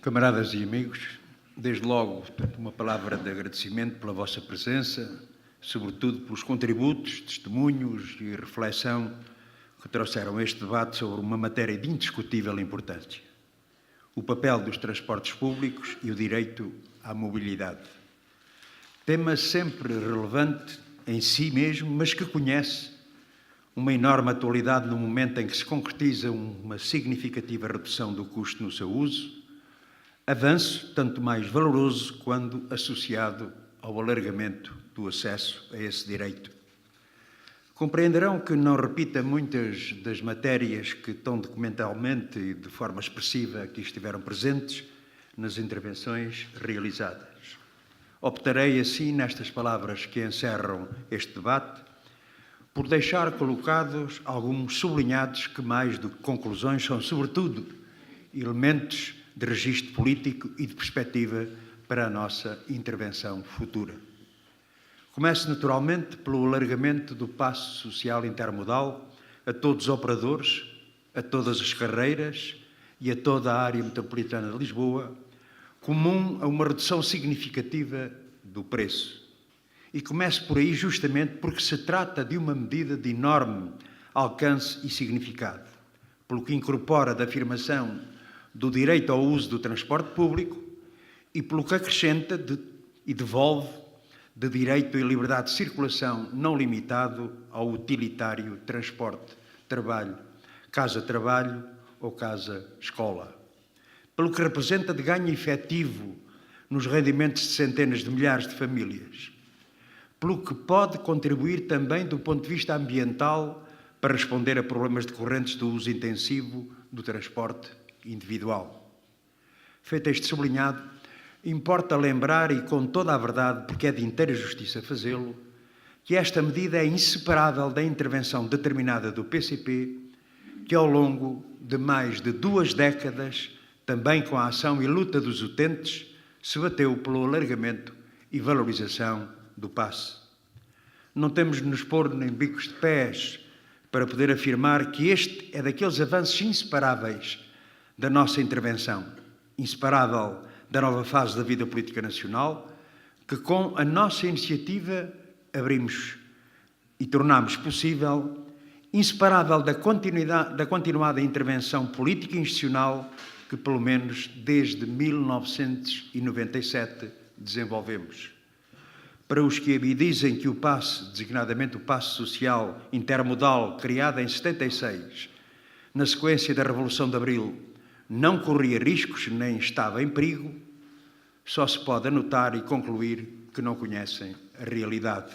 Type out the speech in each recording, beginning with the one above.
Camaradas e amigos, desde logo uma palavra de agradecimento pela vossa presença, sobretudo pelos contributos, testemunhos e reflexão que trouxeram este debate sobre uma matéria de indiscutível importância: o papel dos transportes públicos e o direito à mobilidade. Tema sempre relevante em si mesmo, mas que conhece uma enorme atualidade no momento em que se concretiza uma significativa redução do custo no seu uso, avanço tanto mais valoroso quando associado ao alargamento do acesso a esse direito. Compreenderão que não repita muitas das matérias que tão documentalmente e de forma expressiva aqui estiveram presentes nas intervenções realizadas. Optarei, assim, nestas palavras que encerram este debate, por deixar colocados alguns sublinhados que, mais do que conclusões, são, sobretudo, elementos de registro político e de perspectiva para a nossa intervenção futura. Começo, naturalmente, pelo alargamento do passo social intermodal a todos os operadores, a todas as carreiras e a toda a área metropolitana de Lisboa, comum a uma redução significativa do preço. E começo por aí justamente porque se trata de uma medida de enorme alcance e significado, pelo que incorpora da afirmação do direito ao uso do transporte público e pelo que acrescenta e devolve de direito e liberdade de circulação não limitado ao utilitário transporte, trabalho, casa-trabalho ou casa-escola. Pelo que representa de ganho efetivo nos rendimentos de centenas de milhares de famílias. Pelo que pode contribuir também do ponto de vista ambiental para responder a problemas decorrentes do uso intensivo do transporte individual. Feito este sublinhado, importa lembrar, e com toda a verdade, porque é de inteira justiça fazê-lo, que esta medida é inseparável da intervenção determinada do PCP, que ao longo de mais de 2 décadas, também com a ação e luta dos utentes, se bateu pelo alargamento e valorização do passe. Não temos de nos pôr em bicos de pés para poder afirmar que este é daqueles avanços inseparáveis da nossa intervenção, inseparável da nova fase da vida política nacional, que com a nossa iniciativa abrimos e tornamos possível, inseparável da continuada intervenção política e institucional que, pelo menos desde 1997, desenvolvemos. Para os que me dizem que o passe, designadamente o passe social intermodal, criado em 76, na sequência da Revolução de Abril, não corria riscos nem estava em perigo, só se pode anotar e concluir que não conhecem a realidade.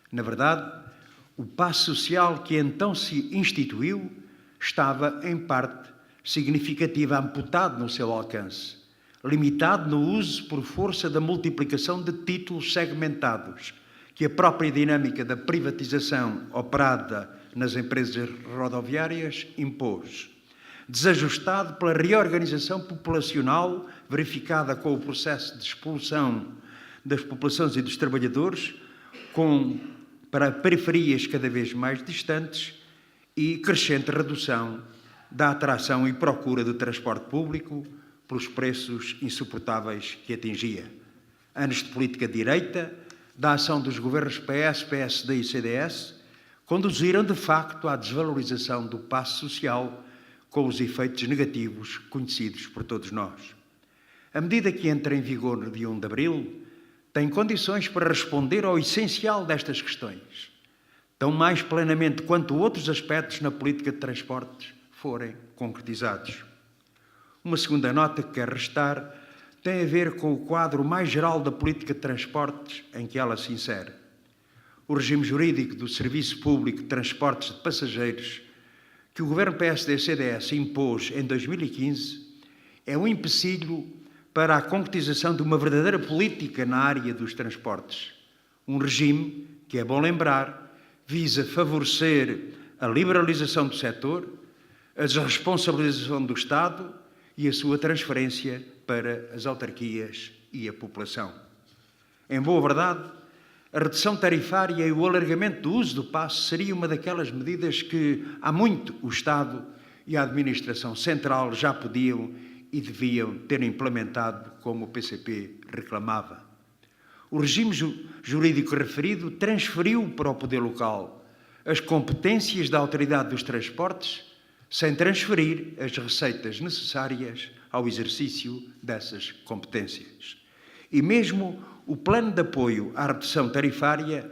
Na verdade, o passe social que então se instituiu estava, em parte significativa, amputado no seu alcance, limitado no uso por força da multiplicação de títulos segmentados, que a própria dinâmica da privatização operada nas empresas rodoviárias impôs, desajustado pela reorganização populacional verificada com o processo de expulsão das populações e dos trabalhadores para periferias cada vez mais distantes e crescente redução da atração e procura do transporte público pelos preços insuportáveis que atingia. Anos de política de direita, da ação dos governos PS, PSD e CDS, conduziram de facto à desvalorização do passe social, com os efeitos negativos conhecidos por todos nós. A medida que entra em vigor no dia 1 de abril tem condições para responder ao essencial destas questões, tão mais plenamente quanto outros aspectos na política de transportes forem concretizados. Uma segunda nota que quero restar tem a ver com o quadro mais geral da política de transportes em que ela se insere. O regime jurídico do Serviço Público de Transportes de Passageiros que o governo PSD-CDS impôs em 2015 é um empecilho para a concretização de uma verdadeira política na área dos transportes. Um regime que, é bom lembrar, visa favorecer a liberalização do setor, a desresponsabilização do Estado e a sua transferência para as autarquias e a população. Em boa verdade, a redução tarifária e o alargamento do uso do passe seria uma daquelas medidas que há muito o Estado e a Administração Central já podiam e deviam ter implementado como o PCP reclamava. O regime jurídico referido transferiu para o poder local as competências da Autoridade dos Transportes, sem transferir as receitas necessárias ao exercício dessas competências. E mesmo o plano de apoio à redução tarifária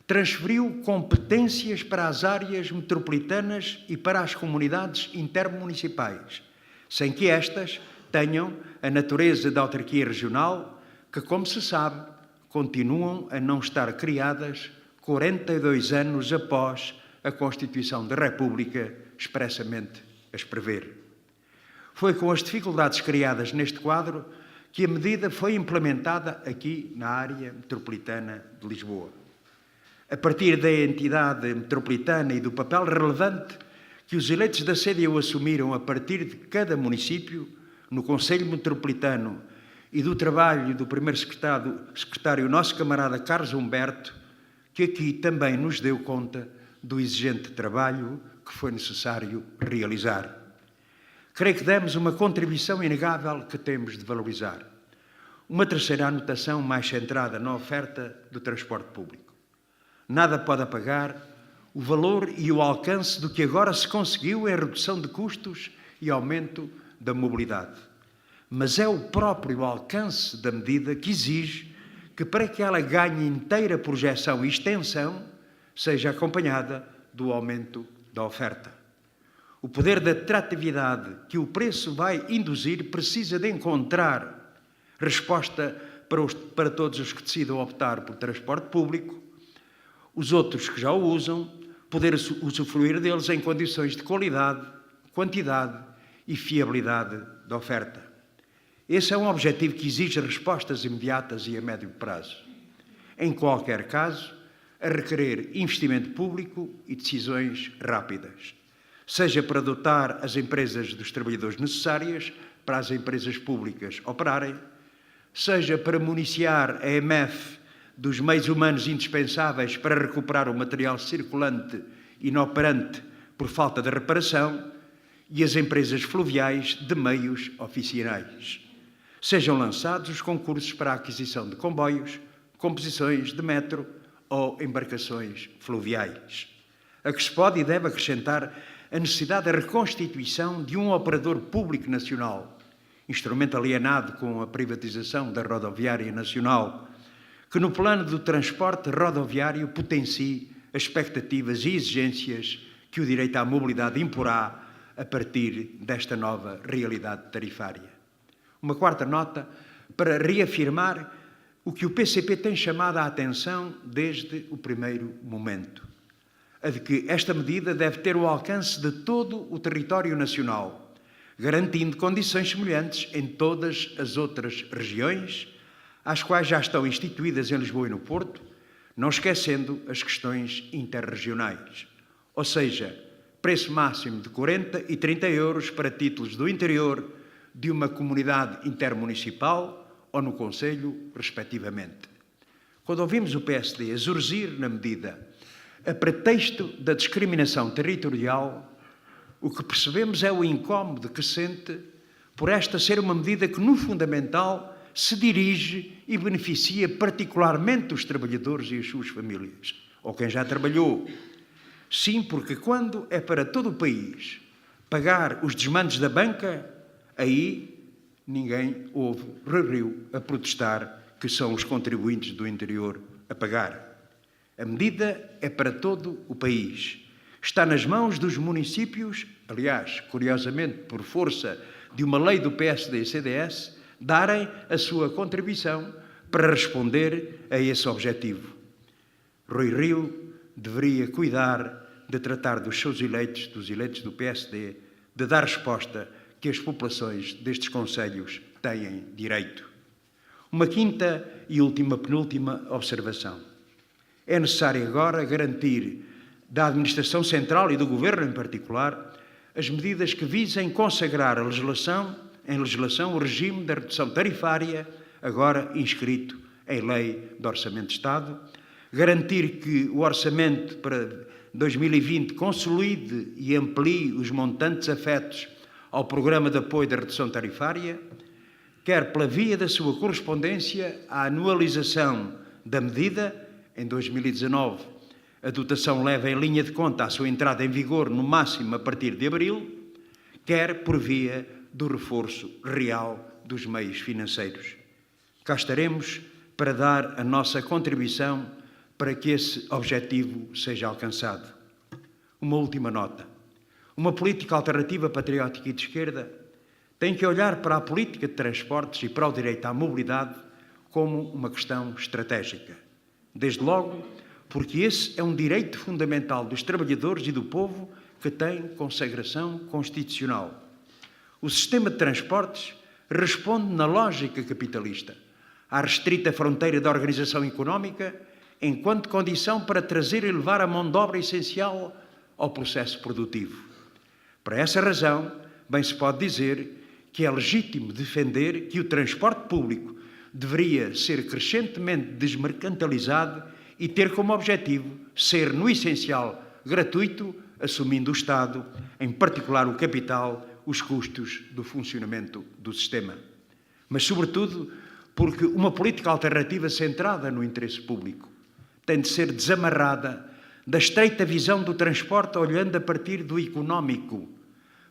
transferiu competências para as áreas metropolitanas e para as comunidades intermunicipais, sem que estas tenham a natureza de autarquia regional, que, como se sabe, continuam a não estar criadas 42 anos após a Constituição da República expressamente as prever. Foi com as dificuldades criadas neste quadro que a medida foi implementada aqui na área metropolitana de Lisboa. A partir da entidade metropolitana e do papel relevante que os eleitos da CDU assumiram a partir de cada município, no Conselho Metropolitano, e do trabalho do primeiro secretário, nosso camarada Carlos Humberto, que aqui também nos deu conta do exigente trabalho que foi necessário realizar. Creio que demos uma contribuição inegável que temos de valorizar. Uma terceira anotação mais centrada na oferta do transporte público. Nada pode apagar o valor e o alcance do que agora se conseguiu em redução de custos e aumento da mobilidade. Mas é o próprio alcance da medida que exige que, para que ela ganhe inteira projeção e extensão, seja acompanhada do aumento da oferta. O poder de atratividade que o preço vai induzir precisa de encontrar resposta para todos os que decidam optar por transporte público, os outros que já o usam, poder usufruir deles em condições de qualidade, quantidade e fiabilidade da oferta. Esse é um objetivo que exige respostas imediatas e a médio prazo. Em qualquer caso, a requerer investimento público e decisões rápidas, seja para dotar as empresas dos trabalhadores necessárias para as empresas públicas operarem, seja para municiar a EMF dos meios humanos indispensáveis para recuperar o material circulante inoperante por falta de reparação e as empresas fluviais de meios oficinais. Sejam lançados os concursos para a aquisição de comboios, composições de metro ou embarcações fluviais. A que se pode e deve acrescentar a necessidade da reconstituição de um operador público nacional, instrumento alienado com a privatização da rodoviária nacional, que no plano do transporte rodoviário potencie as expectativas e exigências que o direito à mobilidade imporá a partir desta nova realidade tarifária. Uma quarta nota para reafirmar o que o PCP tem chamado a atenção desde o primeiro momento, a de que esta medida deve ter o alcance de todo o território nacional, garantindo condições semelhantes em todas as outras regiões, às quais já estão instituídas em Lisboa e no Porto, não esquecendo as questões interregionais. Ou seja, preço máximo de 40 e 30 euros para títulos do interior de uma comunidade intermunicipal ou no Conselho, respectivamente. Quando ouvimos o PSD exorcir na medida a pretexto da discriminação territorial, o que percebemos é o incómodo que sente por esta ser uma medida que, no fundamental, se dirige e beneficia particularmente os trabalhadores e as suas famílias, ou quem já trabalhou. Sim, porque quando é para todo o país pagar os desmandos da banca, aí ninguém ouve rio a protestar que são os contribuintes do interior a pagar. A medida é para todo o país. Está nas mãos dos municípios, aliás, curiosamente, por força de uma lei do PSD e CDS, darem a sua contribuição para responder a esse objetivo. Rui Rio deveria cuidar de tratar dos seus eleitos, dos eleitos do PSD, de dar resposta que as populações destes concelhos têm direito. Uma quinta e penúltima observação. É necessário agora garantir da Administração Central e do Governo em particular as medidas que visem consagrar em legislação o regime da redução tarifária, agora inscrito em Lei de Orçamento de Estado, garantir que o orçamento para 2020 consolide e amplie os montantes afetos ao Programa de Apoio da Redução Tarifária, quer pela via da sua correspondência à anualização da medida. Em 2019, a dotação leva em linha de conta a sua entrada em vigor no máximo a partir de abril, quer por via do reforço real dos meios financeiros. Cá estaremos para dar a nossa contribuição para que esse objetivo seja alcançado. Uma última nota. Uma política alternativa patriótica e de esquerda tem que olhar para a política de transportes e para o direito à mobilidade como uma questão estratégica. Desde logo, porque esse é um direito fundamental dos trabalhadores e do povo que tem consagração constitucional. O sistema de transportes responde na lógica capitalista à restrita fronteira da organização económica enquanto condição para trazer e levar a mão de obra essencial ao processo produtivo. Por essa razão, bem se pode dizer que é legítimo defender que o transporte público deveria ser crescentemente desmercantilizado e ter como objetivo ser, no essencial, gratuito, assumindo o Estado, em particular o capital, os custos do funcionamento do sistema. Mas, sobretudo, porque uma política alternativa centrada no interesse público tem de ser desamarrada da estreita visão do transporte olhando a partir do económico,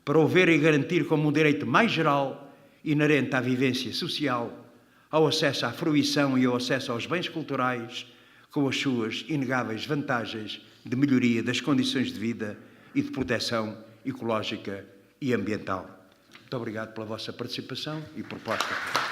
para o ver e garantir como um direito mais geral, inerente à vivência social, ao acesso à fruição e ao acesso aos bens culturais, com as suas inegáveis vantagens de melhoria das condições de vida e de proteção ecológica e ambiental. Muito obrigado pela vossa participação e proposta.